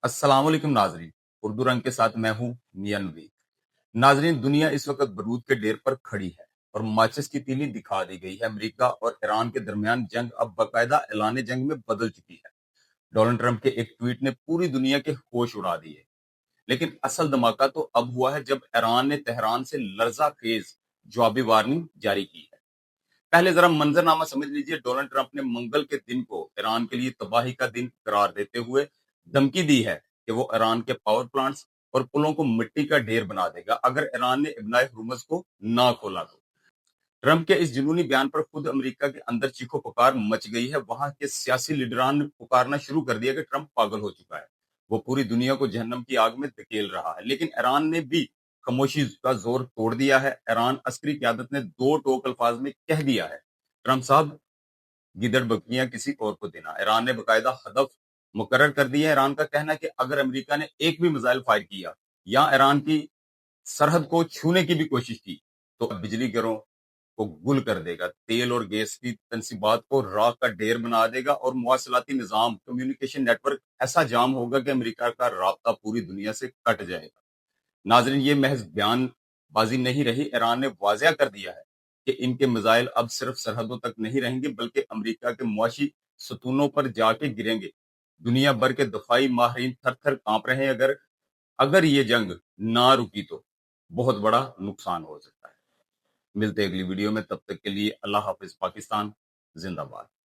अस्सलाम वालेकुम नाजरीन। उर्दू रंग के साथ मैं हूं मियां नवीद। नाजरीन, दुनिया इस वक्त बारूद के ढेर पर खड़ी है और माचिस की तीली दिखा दी गई है। अमेरिका और ईरान के दरमियान जंग अब बाकायदा ऐलान जंग में बदल चुकी है। डोनाल्ड ट्रंप के एक ट्वीट ने पूरी दुनिया के होश उड़ा दिए। लेकिन असल धमाका तो अब हुआ है जब ईरान ने तेहरान से लर्जा खेज जवाबी वार्निंग जारी की है। पहले जरा मंजरनामा समझ लीजिए। डोनाल्ड ट्रंप ने मंगल के दिन को ईरान के लिए तबाही का दिन करार देते हुए धमकी दी है कि वो ईरान के पावर प्लांट्स और पुलों को मिट्टी का ढेर बना देगा अगर ईरान ने इब्नाए हुर्मुज को ना खोला तो। ट्रंप के इस जुनूनी बयान पर खुद अमेरिका के अंदर चीखो पुकार मच गई है। वहां के सियासी लीडरान ने पुकारना शुरू कर दिया कि ट्रंप पागल हो चुका है, वो पूरी दुनिया को जहन्नम की आग में धकेल रहा है। लेकिन ईरान ने भी खामोशी का जोर तोड़ दिया है। ईरान अस्करी क्यादत ने दो टोक अल्फाज में कह दिया है, ट्रंप साहब, गिदड़ बकरियां किसी और को देना। ईरान ने बकायदा हदफ मुकर्रर कर दिया है। ईरान का कहना है कि अगर अमेरिका ने एक भी मिसाइल फायर किया या ईरान की सरहद को छूने की भी कोशिश की तो बिजली घरों को गुल कर देगा, तेल और गैस की तनसीबात को राख का ढेर बना देगा और मवासलाती निजाम, कम्युनिकेशन नेटवर्क ऐसा जाम होगा कि अमेरिका का राब्ता पूरी दुनिया से कट जाएगा। नाजरीन, ये महज बयानबाजी नहीं रही। ईरान ने वाजिया कर दिया है कि इनके मिसाइल अब सिर्फ सरहदों तक नहीं रहेंगे बल्कि अमेरिका के मुआशी सतूनों पर जाके गिरेंगे। दुनिया भर के दफाई माहरीन थर थर कांप रहे हैं। अगर अगर ये जंग ना रुकी तो बहुत बड़ा नुकसान हो सकता है। मिलते हैं अगली वीडियो में, तब तक के लिए अल्लाह हाफिज। पाकिस्तान जिंदाबाद।